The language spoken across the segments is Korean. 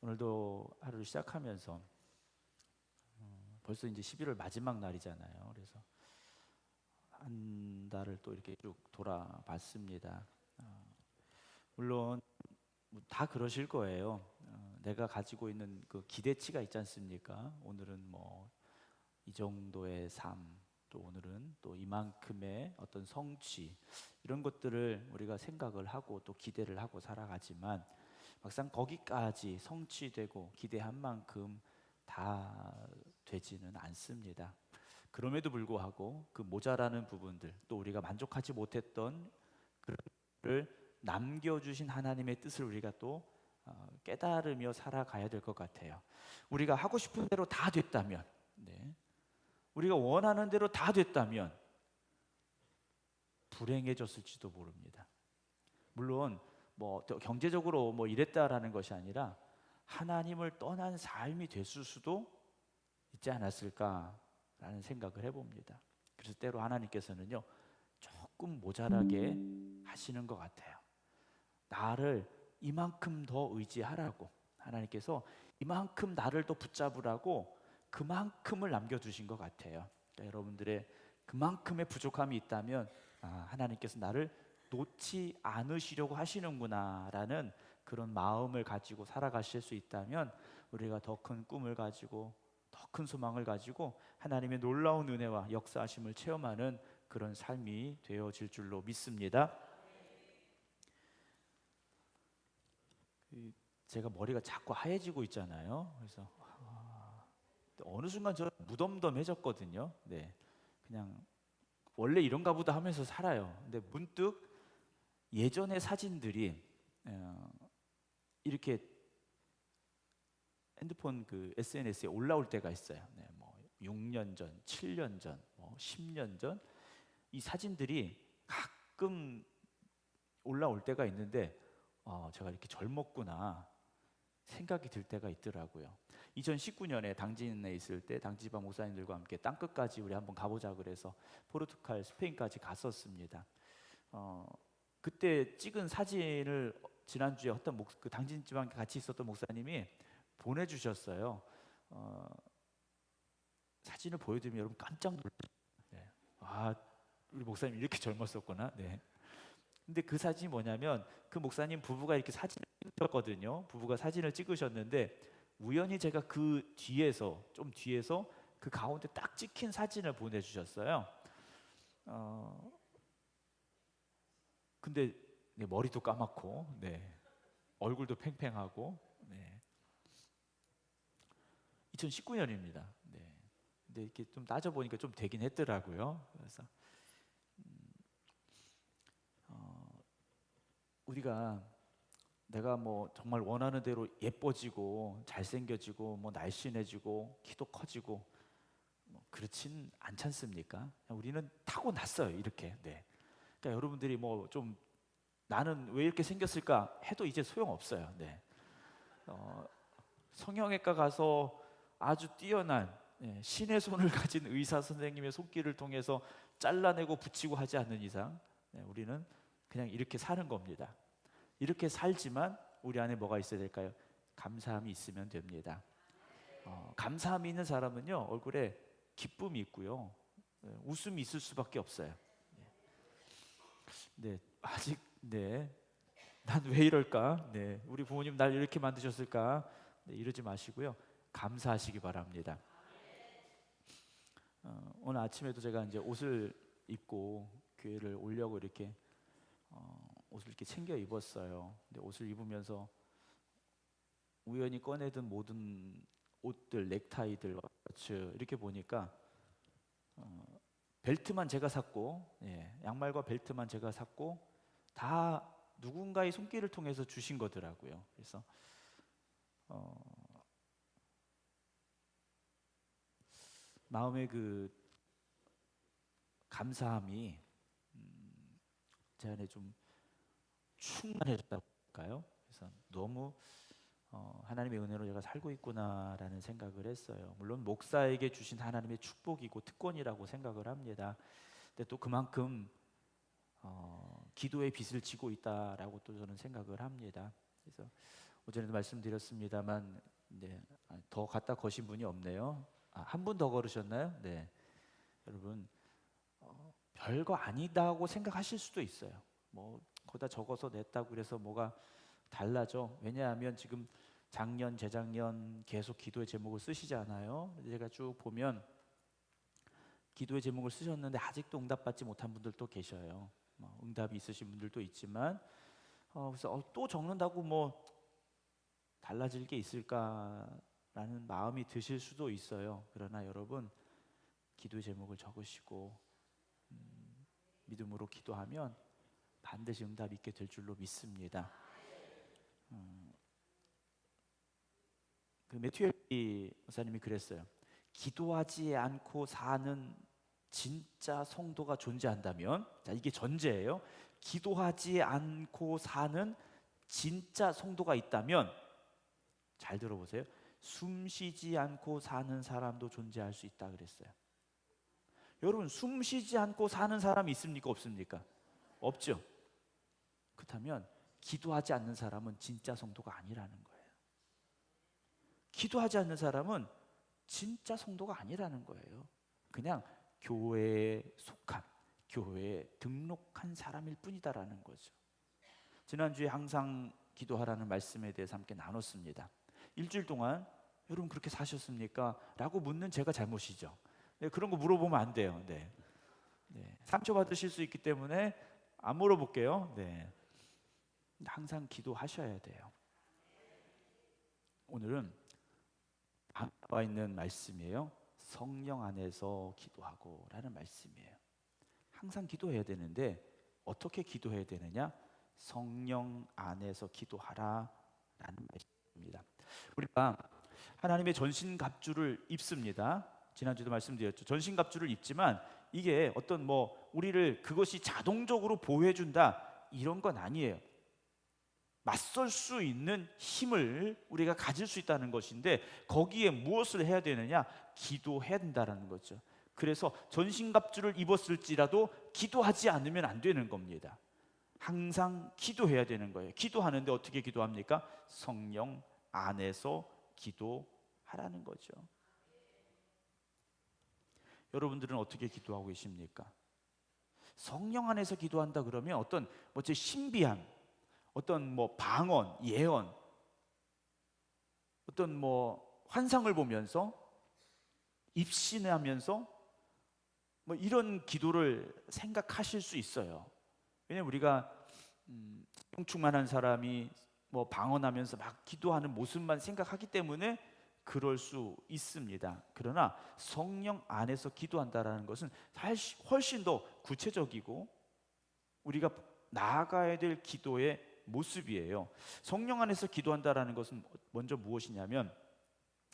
오늘도 하루를 시작하면서 벌써 이제 11월 마지막 날이잖아요. 그래서 한 달을 또 이렇게 쭉 돌아봤습니다. 물론 뭐다 그러실 거예요. 내가 가지고 있는 그 기대치가 있지 않습니까? 오늘은 뭐 이 정도의 삶, 또 오늘은 또 이만큼의 어떤 성취, 이런 것들을 우리가 생각을 하고 또 기대를 하고 살아가지만 막상 거기까지 성취되고 기대한 만큼 다 되지는 않습니다. 그럼에도 불구하고 그 모자라는 부분들, 또 우리가 만족하지 못했던 그를 남겨주신 하나님의 뜻을 우리가 또 깨달으며 살아가야 될 것 같아요. 우리가 하고 싶은 대로 다 됐다면, 네, 우리가 원하는 대로 다 됐다면 불행해졌을지도 모릅니다. 물론 뭐 경제적으로 뭐 이랬다라는 것이 아니라 하나님을 떠난 삶이 됐을 수도 있지 않았을까라는 생각을 해봅니다. 그래서 때로 하나님께서는요, 조금 모자라게 하시는 것 같아요. 나를 이만큼 더 의지하라고, 하나님께서 이만큼 나를 더 붙잡으라고 그만큼을 남겨두신 것 같아요. 그러니까 여러분들의 그만큼의 부족함이 있다면 하나님께서 나를 놓지 않으시려고 하시는구나 라는 그런 마음을 가지고 살아가실 수 있다면, 우리가 더 큰 꿈을 가지고 더 큰 소망을 가지고 하나님의 놀라운 은혜와 역사하심을 체험하는 그런 삶이 되어질 줄로 믿습니다. 제가 머리가 자꾸 하얘지고 있잖아요. 그래서 어느 순간 저 무덤덤해졌거든요. 네, 그냥 원래 이런가 보다 하면서 살아요. 근데 문득 예전의 사진들이 이렇게 핸드폰 그 SNS에 올라올 때가 있어요. 네, 뭐 6년 전, 7년 전, 뭐 10년 전, 이 사진들이 가끔 올라올 때가 있는데 제가 이렇게 젊었구나 생각이 들 때가 있더라고요. 2019년에 당진에 있을 때 당지방 목사님들과 함께 땅끝까지 우리 한번 가보자 그래서 포르투갈, 스페인까지 갔었습니다. 그때 찍은 사진을 지난주에 어떤 그 당진 지방에 같이 있었던 목사님이 보내주셨어요. 사진을 보여드리면 여러분 깜짝 놀라요. 네. 우리 목사님 이렇게 젊었었구나. 네. 근데 그 사진이 뭐냐면, 그 목사님 부부가 이렇게 사진을 찍었거든요. 부부가 사진을 찍으셨는데 우연히 제가 그 뒤에서, 좀 뒤에서 그 가운데 딱 찍힌 사진을 보내주셨어요. 근데 네, 머리도 까맣고, 네, 얼굴도 팽팽하고, 네, 2019년입니다. 네. 근데 이렇게 좀 따져보니까 좀 되긴 했더라고요. 그래서 우리가 내가 뭐 정말 원하는 대로 예뻐지고 잘생겨지고 뭐 날씬해지고 키도 커지고 뭐 그렇진 않지 않습니까? 우리는 타고났어요, 이렇게. 네. 그러니까 여러분들이 뭐 좀 나는 왜 이렇게 생겼을까 해도 이제 소용없어요. 네. 성형외과 가서 아주 뛰어난 신의 손을 가진 의사 선생님의 손길을 통해서 잘라내고 붙이고 하지 않는 이상 우리는 그냥 이렇게 사는 겁니다. 이렇게 살지만 우리 안에 뭐가 있어야 될까요? 감사함이 있으면 됩니다. 감사함이 있는 사람은요, 얼굴에 기쁨이 있고요, 웃음이 있을 수밖에 없어요. 네, 아직 난 왜 이럴까? 네, 우리 부모님 날 이렇게 만드셨을까? 네, 이러지 마시고요, 감사하시기 바랍니다. 오늘 아침에도 제가 이제 옷을 입고 교회를 오려고 이렇게 옷을 이렇게 챙겨 입었어요. 근데 옷을 입으면서 우연히 꺼내든 모든 옷들, 넥타이들, 와츠 이렇게 보니까 벨트만 제가 샀고, 양말과 벨트만 제가 샀고 다 누군가의 손길을 통해서 주신 거더라고요. 그래서 마음의 그 감사함이 제 안에 좀 충만해졌다고 할까요? 그래서 너무 하나님의 은혜로 제가 살고 있구나라는 생각을 했어요. 물론 목사에게 주신 하나님의 축복이고 특권이라고 생각을 합니다. 근데 또 그만큼 기도의 빚을 지고 있다라고 또 저는 생각을 합니다. 그래서 어제도 말씀드렸습니다만, 네, 더 갖다 거신 분이 없네요. 한 분 더 걸으셨나요? 네, 여러분, 별거 아니다고 생각하실 수도 있어요. 뭐 거기다 적어서 냈다고 그래서 뭐가 달라져? 왜냐하면 지금 작년, 재작년 계속 기도의 제목을 쓰시잖아요. 제가 쭉 보면 기도의 제목을 쓰셨는데 아직도 응답받지 못한 분들도 계셔요. 응답이 있으신 분들도 있지만, 그래서 또 적는다고 뭐 달라질 게 있을까라는 마음이 드실 수도 있어요. 그러나 여러분, 기도의 제목을 적으시고 믿음으로 기도하면 반드시 응답이 있게 될 줄로 믿습니다. 그 매튜 헬리 목사님이 그랬어요. 기도하지 않고 사는 진짜 성도가 존재한다면, 자, 이게 전제예요. 기도하지 않고 사는 진짜 성도가 있다면, 잘 들어보세요. 숨 쉬지 않고 사는 사람도 존재할 수 있다 그랬어요. 여러분, 숨 쉬지 않고 사는 사람이 있습니까? 없습니까? 없죠. 그렇다면 기도하지 않는 사람은 진짜 성도가 아니라는 거예요. 기도하지 않는 사람은 진짜 성도가 아니라는 거예요. 그냥 교회에 속한, 교회에 등록한 사람일 뿐이다라는 거죠. 지난주에 항상 기도하라는 말씀에 대해서 함께 나눴습니다. 일주일 동안 여러분 그렇게 사셨습니까? 라고 묻는 제가 잘못이죠. 네, 그런 거 물어보면 안 돼요. 네. 상처받으실 수 있기 때문에 안 물어볼게요. 네. 항상 기도하셔야 돼요. 오늘은 나와 있는 말씀이에요. 성령 안에서 기도하고 라는 말씀이에요. 항상 기도해야 되는데 어떻게 기도해야 되느냐? 성령 안에서 기도하라 라는 말씀입니다. 우리가 하나님의 전신갑주를 입습니다. 지난주도 말씀드렸죠. 전신갑주를 입지만 이게 어떤 우리를 그것이 자동적으로 보호해준다 이런 건 아니에요. 맞설 수 있는 힘을 우리가 가질 수 있다는 것인데 거기에 무엇을 해야 되느냐? 기도해야 된다는 거죠. 그래서 전신갑주를 입었을지라도 기도하지 않으면 안 되는 겁니다. 항상 기도해야 되는 거예요. 기도하는데 어떻게 기도합니까? 성령 안에서 기도하라는 거죠. 여러분들은 어떻게 기도하고 계십니까? 성령 안에서 기도한다 그러면 어떤 신비한 어떤 방언, 예언, 어떤 환상을 보면서 입신하면서 이런 기도를 생각하실 수 있어요. 왜냐면 우리가 충만한 사람이 방언하면서 막 기도하는 모습만 생각하기 때문에 그럴 수 있습니다. 그러나 성령 안에서 기도한다라는 것은 훨씬 더 구체적이고 우리가 나아가야 될 기도의 모습이에요. 성령 안에서 기도한다라는 것은 먼저 무엇이냐면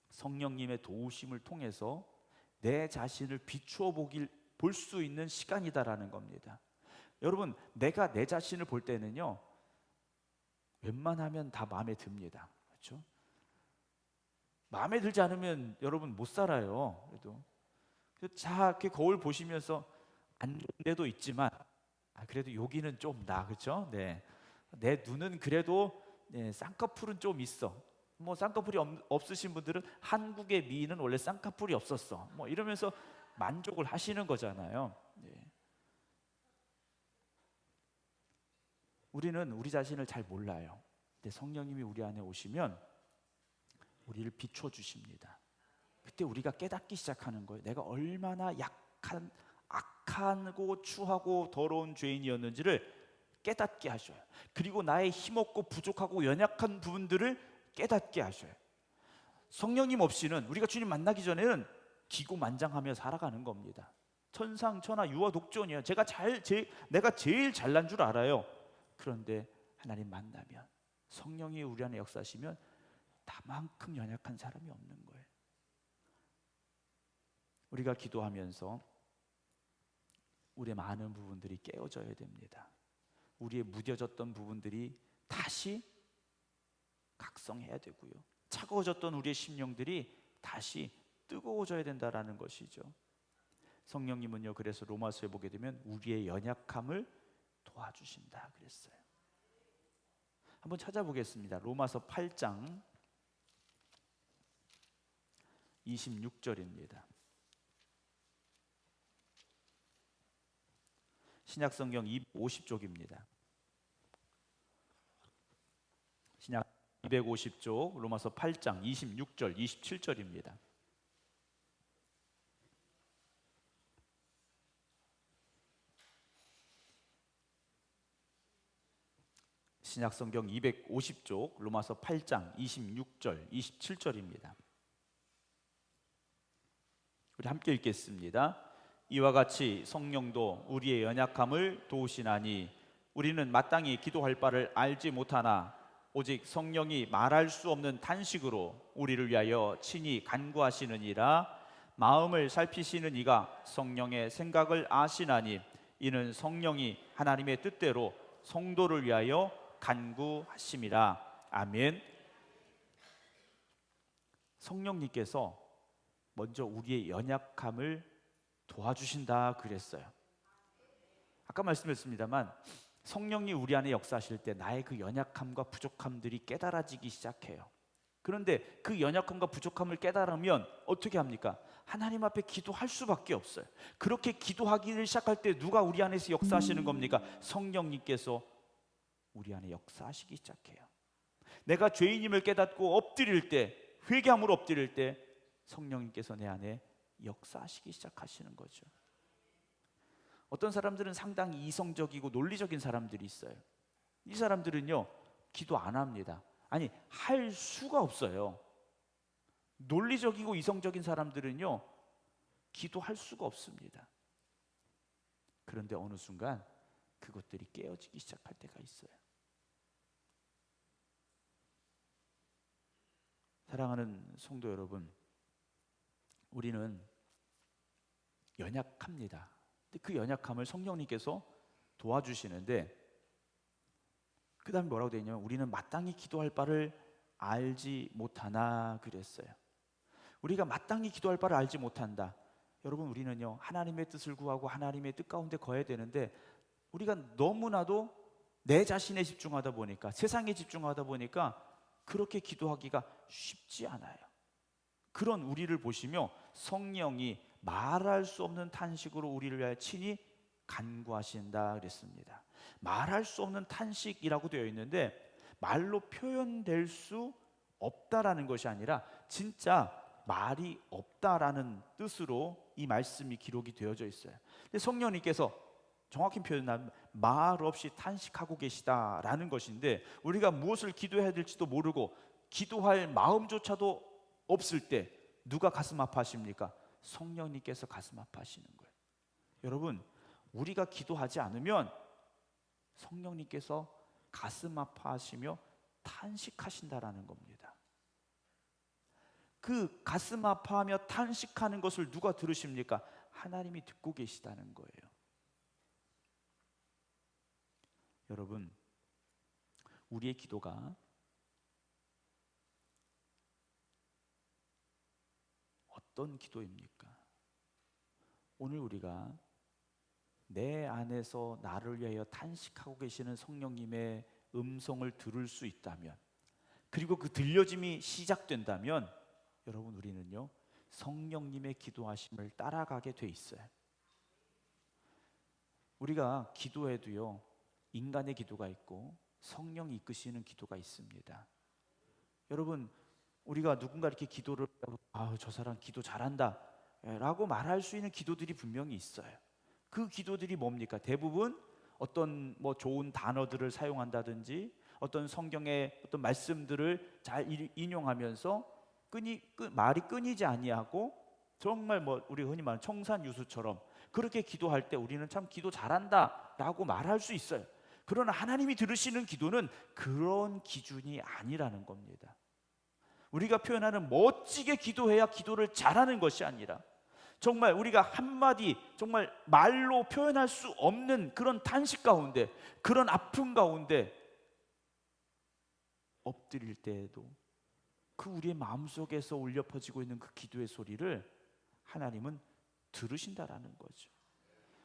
성령님의 도우심을 통해서 내 자신을 비추어 볼 수 있는 시간이다라는 겁니다. 여러분, 내가 내 자신을 볼 때는요, 웬만하면 다 마음에 듭니다. 그렇죠? 마음에 들지 않으면 여러분 못 살아요. 그래도 이렇게 거울 보시면서 안 좋은 데도 있지만 그래도 여기는 좀 나, 그렇죠? 네. 내 눈은 그래도 쌍꺼풀은 좀 있어. 쌍꺼풀이 없으신 분들은 한국의 미인은 원래 쌍꺼풀이 없었어. 이러면서 만족을 하시는 거잖아요. 네. 우리는 우리 자신을 잘 몰라요. 근데 성령님이 우리 안에 오시면 우리를 비춰 주십니다. 그때 우리가 깨닫기 시작하는 거예요. 내가 얼마나 약한, 악하고 추하고 더러운 죄인이었는지를 깨닫게 하셔요. 그리고 나의 힘없고 부족하고 연약한 부분들을 깨닫게 하셔요. 성령님 없이는 우리가 주님 만나기 전에는 기고만장하며 살아가는 겁니다. 천상천하 유아독존이에요. 내가 제일 잘난 줄 알아요. 그런데 하나님 만나면 성령이 우리 안에 역사하시면 나만큼 연약한 사람이 없는 거예요. 우리가 기도하면서 우리의 많은 부분들이 깨어져야 됩니다. 우리의 무뎌졌던 부분들이 다시 각성해야 되고요. 차가워졌던 우리의 심령들이 다시 뜨거워져야 된다라는 것이죠. 성령님은요, 그래서 로마서에 보게 되면 우리의 연약함을 도와주신다 그랬어요. 한번 찾아보겠습니다. 로마서 8장 26절입니다. 신약성경 250쪽입니다. 신약 250쪽 로마서 8장 26절 27절입니다. 신약성경 250쪽 로마서 8장 26절 27절입니다. 우리 함께 읽겠습니다. 이와 같이 성령도 우리의 연약함을 도우시나니 우리는 마땅히 기도할 바를 알지 못하나 오직 성령이 말할 수 없는 탄식으로 우리를 위하여 친히 간구하시느니라. 마음을 살피시는 이가 성령의 생각을 아시나니 이는 성령이 하나님의 뜻대로 성도를 위하여 간구하심이라. 아멘. 성령님께서 먼저 우리의 연약함을 도와주신다 그랬어요. 아까 말씀했습니다만 성령이 우리 안에 역사하실 때 나의 그 연약함과 부족함들이 깨달아지기 시작해요. 그런데 그 연약함과 부족함을 깨달으면 어떻게 합니까? 하나님 앞에 기도할 수밖에 없어요. 그렇게 기도하기를 시작할 때 누가 우리 안에서 역사하시는 겁니까? 성령님께서 우리 안에 역사하시기 시작해요. 내가 죄인임을 깨닫고 엎드릴 때, 회개함으로 엎드릴 때 성령님께서 내 안에 역사하시기 시작하시는 거죠. 어떤 사람들은 상당히 이성적이고 논리적인 사람들이 있어요. 이 사람들은요 기도 안 합니다. 아니, 할 수가 없어요. 논리적이고 이성적인 사람들은요 기도할 수가 없습니다. 그런데 어느 순간 그것들이 깨어지기 시작할 때가 있어요. 사랑하는 성도 여러분, 우리는 연약합니다. 근데 그 연약함을 성령님께서 도와주시는데 그 다음에 뭐라고 되어 있냐면 우리는 마땅히 기도할 바를 알지 못하나 그랬어요. 우리가 마땅히 기도할 바를 알지 못한다. 여러분, 우리는요 하나님의 뜻을 구하고 하나님의 뜻 가운데 거해야 되는데 우리가 너무나도 내 자신에 집중하다 보니까, 세상에 집중하다 보니까 그렇게 기도하기가 쉽지 않아요. 그런 우리를 보시며 성령이 말할 수 없는 탄식으로 우리를 위하여 친히 간구하신다 그랬습니다. 말할 수 없는 탄식이라고 되어 있는데 말로 표현될 수 없다라는 것이 아니라 진짜 말이 없다라는 뜻으로 이 말씀이 기록이 되어져 있어요. 근데 성령님께서 정확히 표현하면 말 없이 탄식하고 계시다라는 것인데 우리가 무엇을 기도해야 될지도 모르고 기도할 마음조차도 없을 때 누가 가슴 아파하십니까? 성령님께서 가슴 아파하시는 거예요. 여러분, 우리가 기도하지 않으면 성령님께서 가슴 아파하시며 탄식하신다라는 겁니다. 그 가슴 아파하며 탄식하는 것을 누가 들으십니까? 하나님이 듣고 계시다는 거예요. 여러분, 우리의 기도가 어떤 기도입니까? 오늘 우리가 내 안에서 나를 위하여 탄식하고 계시는 성령님의 음성을 들을 수 있다면, 그리고 그 들려짐이 시작된다면 여러분, 우리는요 성령님의 기도하심을 따라가게 돼 있어요. 우리가 기도해도요 인간의 기도가 있고 성령이 이끄시는 기도가 있습니다. 여러분, 우리가 누군가 이렇게 기도를 저 사람 기도 잘한다 라고 말할 수 있는 기도들이 분명히 있어요. 그 기도들이 뭡니까? 대부분 어떤 좋은 단어들을 사용한다든지 어떤 성경의 어떤 말씀들을 잘 인용하면서 말이 끊이지 아니하고 정말 우리가 흔히 말하는 청산유수처럼 그렇게 기도할 때 우리는 참 기도 잘한다 라고 말할 수 있어요. 그러나 하나님이 들으시는 기도는 그런 기준이 아니라는 겁니다. 우리가 표현하는 멋지게 기도해야 기도를 잘하는 것이 아니라 정말 우리가 한마디 정말 말로 표현할 수 없는 그런 탄식 가운데, 그런 아픔 가운데 엎드릴 때에도 그 우리의 마음속에서 울려 퍼지고 있는 그 기도의 소리를 하나님은 들으신다라는 거죠.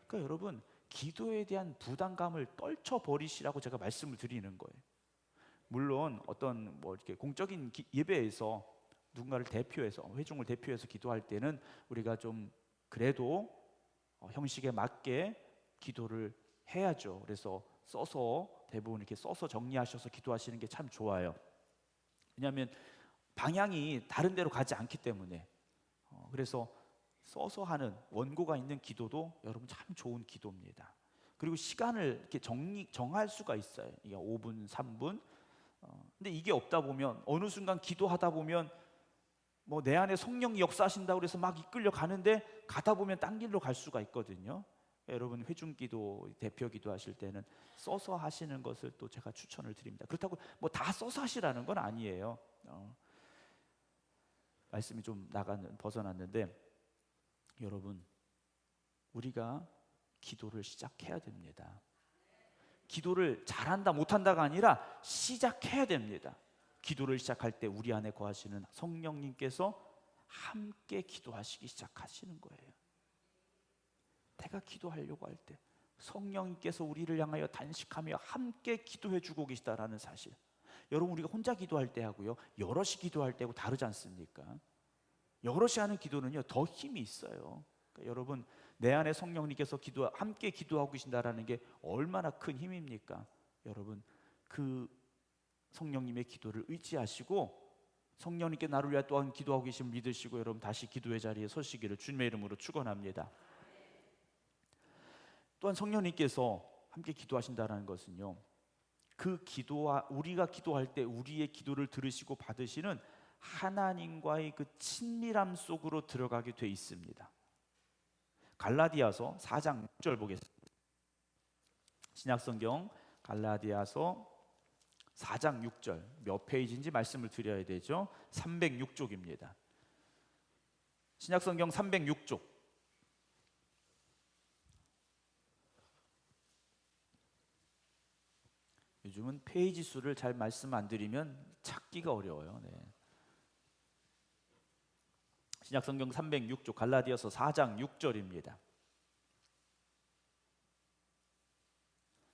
그러니까 여러분, 기도에 대한 부담감을 떨쳐버리시라고 제가 말씀을 드리는 거예요. 물론 어떤 뭐 이렇게 공적인 예배에서 누군가를 대표해서 회중을 대표해서 기도할 때는 우리가 좀 그래도 형식에 맞게 기도를 해야죠. 그래서 써서 대부분 이렇게 써서 정리하셔서 기도하시는 게 참 좋아요. 왜냐하면 방향이 다른 데로 가지 않기 때문에. 그래서 써서 하는 원고가 있는 기도도 여러분 참 좋은 기도입니다. 그리고 시간을 이렇게 정할 수가 있어요. 이게 5분, 3분. 근데 이게 없다 보면 어느 순간 기도하다 보면 뭐 내 안에 성령이 역사하신다고 그래서 막 이끌려 가는데 가다 보면 딴 길로 갈 수가 있거든요. 여러분 회중기도 대표 기도하실 때는 써서 하시는 것을 또 제가 추천을 드립니다. 그렇다고 뭐 다 써서 하시라는 건 아니에요. 말씀이 좀 벗어났는데 여러분 우리가 기도를 시작해야 됩니다. 기도를 잘한다 못한다가 아니라 시작해야 됩니다. 기도를 시작할 때 우리 안에 거하시는 성령님께서 함께 기도하시기 시작하시는 거예요. 내가 기도하려고 할 때 성령님께서 우리를 향하여 단식하며 함께 기도해 주고 계시다라는 사실. 여러분 우리가 혼자 기도할 때 하고요 여럿이 기도할 때하고 다르지 않습니까? 여럿이 하는 기도는요 더 힘이 있어요. 그러니까 여러분 내 안에 성령님께서 함께 기도하고 계신다라는 게 얼마나 큰 힘입니까? 여러분 그 성령님의 기도를 의지하시고 성령님께 나를 위하여 또한 기도하고 계심을 믿으시고 여러분 다시 기도의 자리에 서시기를 주님의 이름으로 축원합니다. 또한 성령님께서 함께 기도하신다는 것은요 그 기도와 우리가 기도할 때 우리의 기도를 들으시고 받으시는 하나님과의 그 친밀함 속으로 들어가게 돼 있습니다. 갈라디아서 4장 6절 보겠습니다. 신약성경 갈라디아서 4장 6절 몇 페이지인지 말씀을 드려야 되죠. 306쪽입니다. 신약성경 306쪽. 요즘은 페이지 수를 잘 말씀 안 드리면 찾기가 어려워요. 네. 신약성경 306쪽 갈라디아서 4장 6절입니다.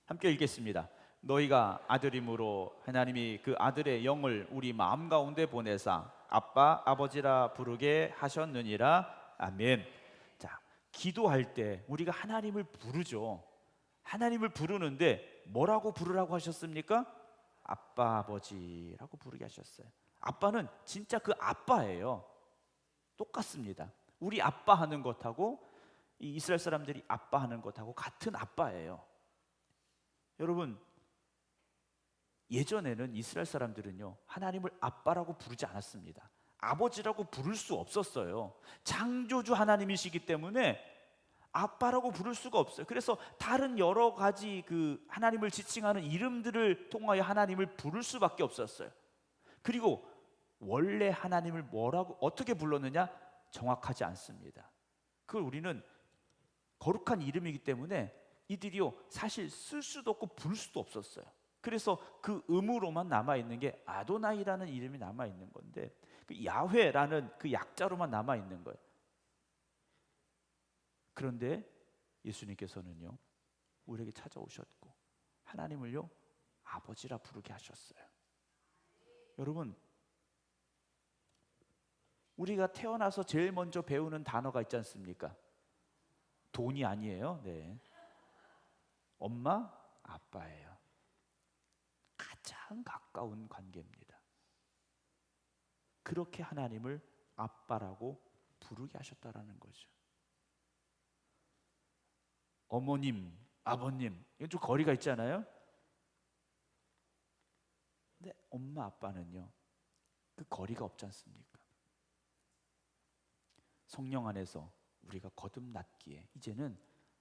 함께 읽겠습니다. 너희가 아들임으로 하나님이 그 아들의 영을 우리 마음 가운데 보내사 아빠 아버지라 부르게 하셨느니라. 아멘. 자, 기도할 때 우리가 하나님을 부르죠. 하나님을 부르는데 뭐라고 부르라고 하셨습니까? 아빠 아버지라고 부르게 하셨어요. 아빠는 진짜 그 아빠예요. 똑같습니다. 우리 아빠 하는 것하고 이 이스라엘 사람들이 아빠 하는 것하고 같은 아빠예요. 여러분 예전에는 이스라엘 사람들은요 하나님을 아빠라고 부르지 않았습니다. 아버지라고 부를 수 없었어요. 창조주 하나님이시기 때문에 아빠라고 부를 수가 없어요. 그래서 다른 여러 가지 그 하나님을 지칭하는 이름들을 통하여 하나님을 부를 수밖에 없었어요. 그리고 원래 하나님을 뭐라고 어떻게 불렀느냐 정확하지 않습니다. 그걸 우리는 거룩한 이름이기 때문에 이들이요 사실 쓸 수도 없고 부를 수도 없었어요. 그래서 그 음으로만 남아있는 게 아도나이라는 이름이 남아있는 건데 그 야훼라는 그 약자로만 남아있는 거예요. 그런데 예수님께서는요 우리에게 찾아오셨고 하나님을요 아버지라 부르게 하셨어요. 여러분 우리가 태어나서 제일 먼저 배우는 단어가 있지 않습니까? 돈이 아니에요. 네. 엄마, 아빠예요. 가장 가까운 관계입니다. 그렇게 하나님을 아빠라고 부르게 하셨다라는 거죠. 어머님, 아버님, 이건 좀 거리가 있잖아요. 근데 엄마, 아빠는요, 그 거리가 없지 않습니까? 성령 안에서 우리가 거듭났기에 이제는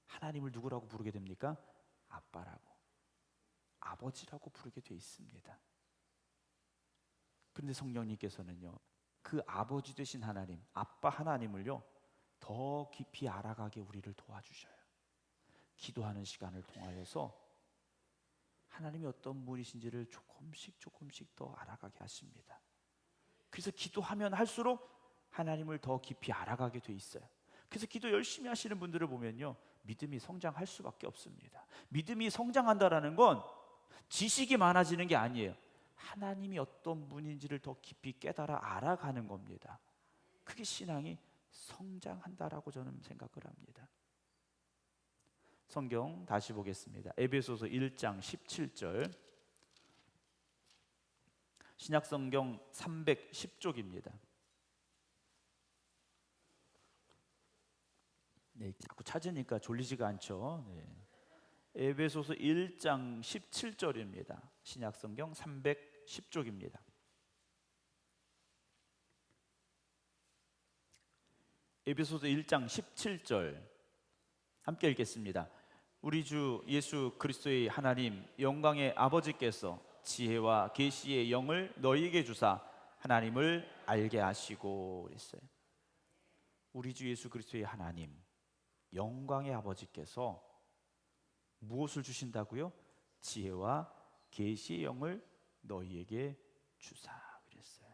하나님을 누구라고 부르게 됩니까? 아빠라고, 아버지라고 부르게 돼 있습니다. 그런데 성령님께서는요, 그 아버지 되신 하나님, 아빠 하나님을요, 더 깊이 알아가게 우리를 도와주셔요. 기도하는 시간을 통하여서 하나님이 어떤 분이신지를 조금씩 더 알아가게 하십니다. 그래서 기도하면 할수록 하나님을 더 깊이 알아가게 돼 있어요. 그래서 기도 열심히 하시는 분들을 보면요, 믿음이 성장할 수밖에 없습니다. 믿음이 성장한다라는 건 지식이 많아지는 게 아니에요. 하나님이 어떤 분인지를 더 깊이 깨달아 알아가는 겁니다. 그게 신앙이 성장한다라고 저는 생각을 합니다. 성경 다시 보겠습니다. 에베소서 1장 17절, 신약성경 310쪽입니다. 네, 자꾸 찾으니까 졸리지가 않죠. 네. 에베소서 1장 17절입니다. 신약성경 310쪽입니다. 에베소서 1장 17절 함께 읽겠습니다. 우리 주 예수 그리스도의 하나님 영광의 아버지께서 지혜와 계시의 영을 너희에게 주사 하나님을 알게 하시고 그랬어요. 우리 주 예수 그리스도의 하나님 영광의 아버지께서 무엇을 주신다고요? 지혜와 계시의 영을 너희에게 주사 그랬어요.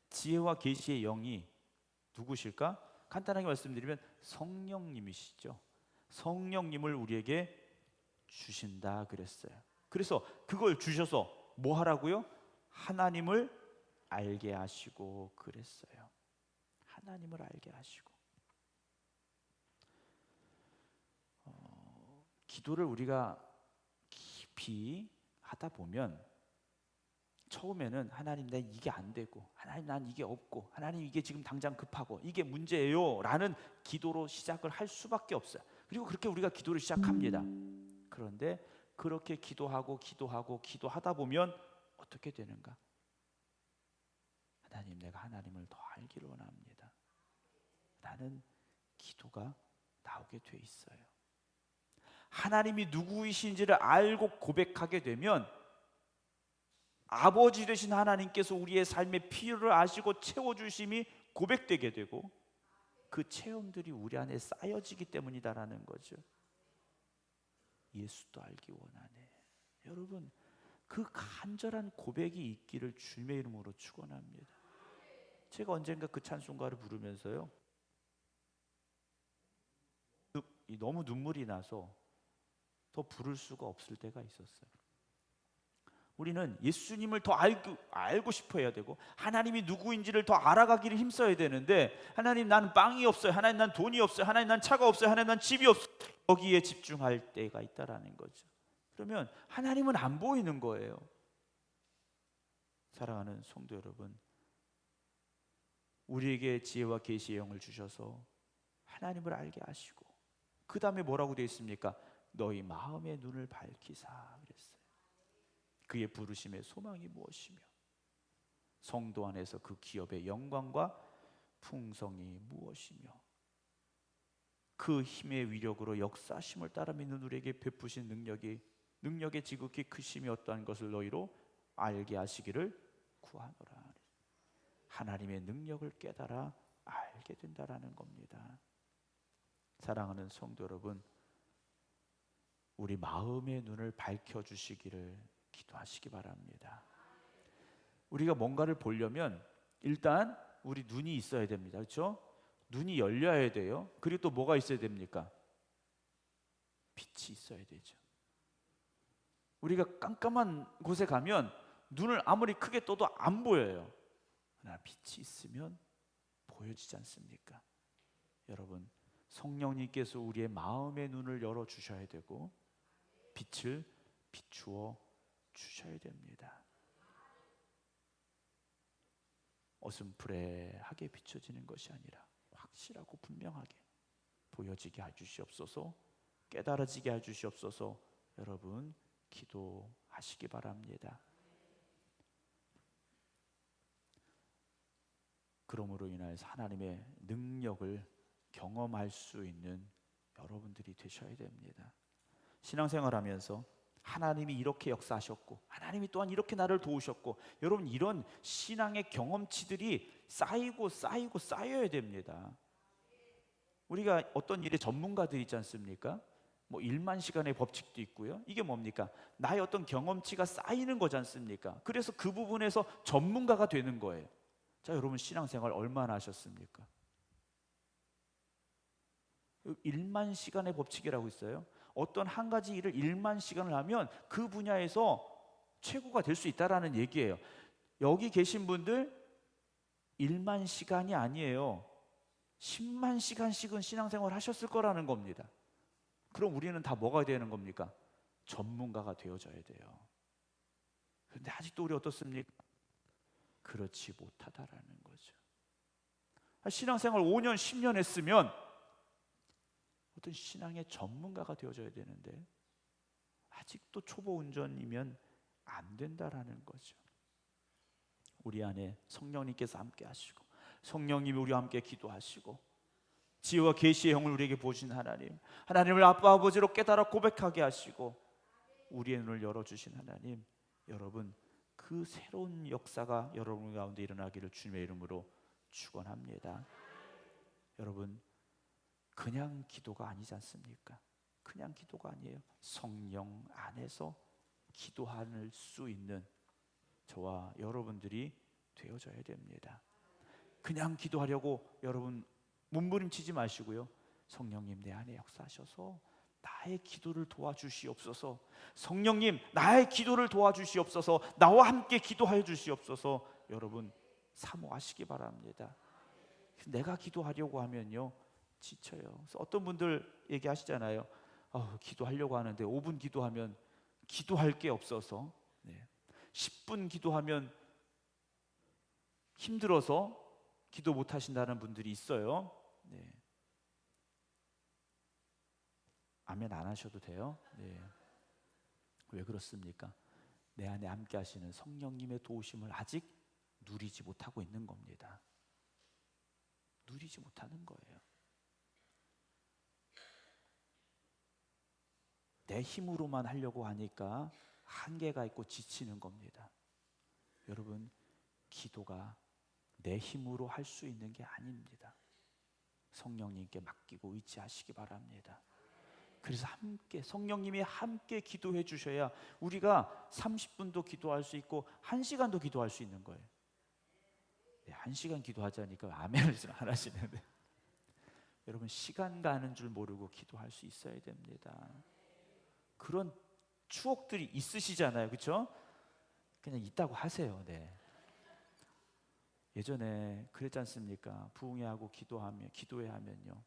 지혜와 계시의 영이 누구실까? 간단하게 말씀드리면 성령님이시죠. 성령님을 우리에게 주신다 그랬어요. 그래서 그걸 주셔서 뭐 하라고요? 하나님을 알게 하시고 그랬어요. 하나님을 알게 하시고. 기도를 우리가 깊이 하다 보면 처음에는 하나님 나 이게 안 되고, 하나님 난 이게 없고, 하나님 이게 지금 당장 급하고 이게 문제예요 라는 기도로 시작을 할 수밖에 없어요. 그리고 그렇게 우리가 기도를 시작합니다. 그런데 그렇게 기도하다 보면 어떻게 되는가? 하나님 내가 하나님을 더 알기를 원합니다 라는 기도가 나오게 돼 있어요. 하나님이 누구이신지를 알고 고백하게 되면 아버지 되신 하나님께서 우리의 삶의 필요를 아시고 채워주심이 고백되게 되고 그 체험들이 우리 안에 쌓여지기 때문이다라는 거죠. 예수도 알기 원하네. 여러분 그 간절한 고백이 있기를 주님의 이름으로 축원합니다. 제가 언젠가 그 찬송가를 부르면서요 너무 눈물이 나서 더 부를 수가 없을 때가 있었어요. 우리는 예수님을 더 알고 싶어 해야 되고 하나님이 누구인지를 더 알아가기를 힘써야 되는데 하나님 나는 빵이 없어요, 하나님 난 돈이 없어요, 하나님 난 차가 없어요, 하나님 난 집이 없어요, 여기에 집중할 때가 있다라는 거죠. 그러면 하나님은 안 보이는 거예요. 사랑하는 성도 여러분, 우리에게 지혜와 계시의 영을 주셔서 하나님을 알게 하시고 그 다음에 뭐라고 되어 있습니까? 너희 마음의 눈을 밝히사 그랬어요. 그의 부르심의 소망이 무엇이며 성도 안에서 그 기업의 영광과 풍성이 무엇이며 그 힘의 위력으로 역사심을 따라 믿는 우리에게 베푸신 능력의 지극히 크심이 어떠한 것을 너희로 알게 하시기를 구하노라. 하나님의 능력을 깨달아 알게 된다라는 겁니다. 사랑하는 성도 여러분, 우리 마음의 눈을 밝혀주시기를 기도하시기 바랍니다. 우리가 뭔가를 보려면 일단 우리 눈이 있어야 됩니다. 그렇죠? 눈이 열려야 돼요. 그리고 또 뭐가 있어야 됩니까? 빛이 있어야 되죠. 우리가 깜깜한 곳에 가면 눈을 아무리 크게 떠도 안 보여요. 그러나 빛이 있으면 보여지지 않습니까? 여러분, 성령님께서 우리의 마음의 눈을 열어주셔야 되고 빛을 비추어 주셔야 됩니다. 어슴푸레하게 비춰지는 것이 아니라 확실하고 분명하게 보여지게 해주시옵소서, 깨달아지게 해주시옵소서. 여러분 기도하시기 바랍니다. 그러므로 인하여서 하나님의 능력을 경험할 수 있는 여러분들이 되셔야 됩니다. 신앙생활하면서 하나님이 이렇게 역사하셨고 하나님이 또한 이렇게 나를 도우셨고, 여러분 이런 신앙의 경험치들이 쌓여야 됩니다. 우리가 어떤 일의 전문가들 있지 않습니까? 뭐 1만 시간의 법칙도 있고요. 이게 뭡니까? 나의 어떤 경험치가 쌓이는 거지 않습니까? 그래서 그 부분에서 전문가가 되는 거예요. 자, 여러분 신앙생활 얼마나 하셨습니까? 1만 시간의 법칙이라고 있어요. 어떤 한 가지 일을 1만 시간을 하면 그 분야에서 최고가 될 수 있다라는 얘기예요. 여기 계신 분들 1만 시간이 아니에요. 10만 시간씩은 신앙생활 하셨을 거라는 겁니다. 그럼 우리는 다 뭐가 되는 겁니까? 전문가가 되어져야 돼요. 그런데 아직도 우리 어떻습니까? 그렇지 못하다라는 거죠. 신앙생활 5년, 10년 했으면 어떤 신앙의 전문가가 되어져야 되는데 아직도 초보 운전이면 안 된다라는 거죠. 우리 안에 성령님께서 함께 하시고 성령님이 우리와 함께 기도하시고 지혜와 계시의 영을 우리에게 보신 하나님, 하나님을 아빠 아버지로 깨달아 고백하게 하시고 우리의 눈을 열어주신 하나님, 여러분 그 새로운 역사가 여러분 가운데 일어나기를 주님의 이름으로 축원합니다. 여러분 그냥 기도가 아니지 않습니까? 그냥 기도가 아니에요. 성령 안에서 기도할 수 있는 저와 여러분들이 되어져야 됩니다. 그냥 기도하려고 여러분 몸부림치지 마시고요. 성령님 내 안에 역사하셔서 나의 기도를 도와주시옵소서. 성령님 나의 기도를 도와주시옵소서. 나와 함께 기도하여 주시옵소서. 여러분 사모하시기 바랍니다. 내가 기도하려고 하면요 지쳐요. 그래서 어떤 분들 얘기하시잖아요. 기도하려고 하는데 5분 기도하면 기도할 게 없어서 10분 기도하면 힘들어서 기도 못 하신다는 분들이 있어요. 아멘 안 하셔도 돼요. 왜 그렇습니까? 내 안에 함께 하시는 성령님의 도우심을 아직 누리지 못하고 있는 겁니다. 누리지 못하는 거예요. 내 힘으로만 하려고 하니까 한계가 있고 지치는 겁니다. 여러분 기도가 내 힘으로 할 수 있는 게 아닙니다. 성령님께 맡기고 의지하시기 바랍니다. 그래서 함께 성령님이 함께 기도해 주셔야 우리가 30분도 기도할 수 있고 1시간도 기도할 수 있는 거예요. 1시간 기도하자니까 아멘을 안 하시는데 여러분 시간 가는 줄 모르고 기도할 수 있어야 됩니다. 그런 추억들이 있으시잖아요. 그렇죠? 그냥 있다고 하세요. 예전에 그랬지 않습니까? 부흥회하고 기도회 하면요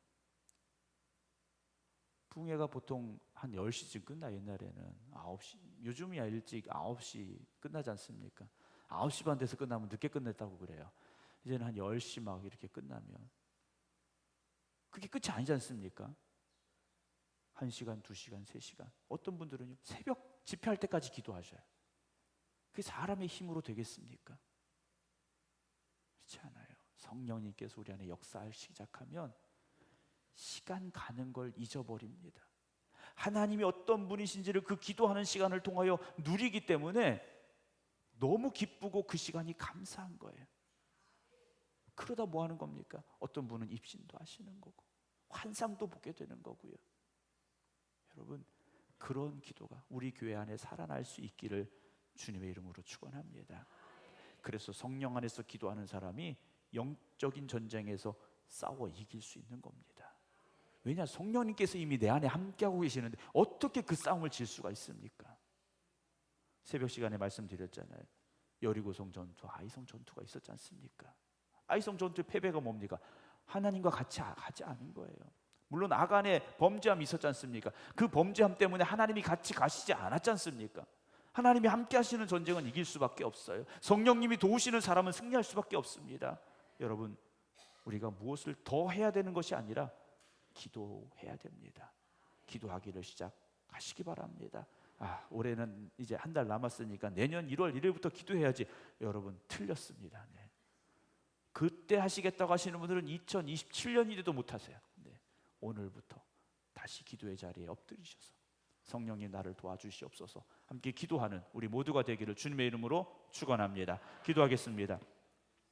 부흥회가 보통 한 10시쯤 끝나. 옛날에는 9시, 요즘이야 일찍 9시 끝나지 않습니까? 9시 반 돼서 끝나면 늦게 끝냈다고 그래요. 이제는 한 10시 막 이렇게 끝나면 그게 끝이 아니지 않습니까? 1시간, 2시간, 3시간. 어떤 분들은 새벽 집회할 때까지 기도하셔요. 그게 사람의 힘으로 되겠습니까? 그렇지 않아요. 성령님께서 우리 안에 역사하기 시작하면 시간 가는 걸 잊어버립니다. 하나님이 어떤 분이신지를 그 기도하는 시간을 통하여 누리기 때문에 너무 기쁘고 그 시간이 감사한 거예요. 그러다 뭐 하는 겁니까? 어떤 분은 입신도 하시는 거고 환상도 보게 되는 거고요. 여러분 그런 기도가 우리 교회 안에 살아날 수 있기를 주님의 이름으로 축원합니다. 그래서 성령 안에서 기도하는 사람이 영적인 전쟁에서 싸워 이길 수 있는 겁니다. 왜냐? 성령님께서 이미 내 안에 함께하고 계시는데 어떻게 그 싸움을 질 수가 있습니까? 새벽 시간에 말씀드렸잖아요. 여리고성 전투, 아이성 전투가 있었지 않습니까? 아이성 전투의 패배가 뭡니까? 하나님과 같이 가지 않은 거예요. 물론 아간의 범죄함이 있었지 않습니까? 그 범죄함 때문에 하나님이 같이 가시지 않았지 않습니까? 하나님이 함께 하시는 전쟁은 이길 수밖에 없어요. 성령님이 도우시는 사람은 승리할 수밖에 없습니다. 여러분 우리가 무엇을 더 해야 되는 것이 아니라 기도해야 됩니다. 기도하기를 시작하시기 바랍니다. 올해는 이제 한 달 남았으니까 내년 1월 1일부터 기도해야지. 여러분 틀렸습니다. 그때 하시겠다고 하시는 분들은 2027년이 돼도 못하세요. 오늘부터 다시 기도의 자리에 엎드리셔서 성령님 나를 도와주시옵소서 함께 기도하는 우리 모두가 되기를 주님의 이름으로 축원합니다. 기도하겠습니다.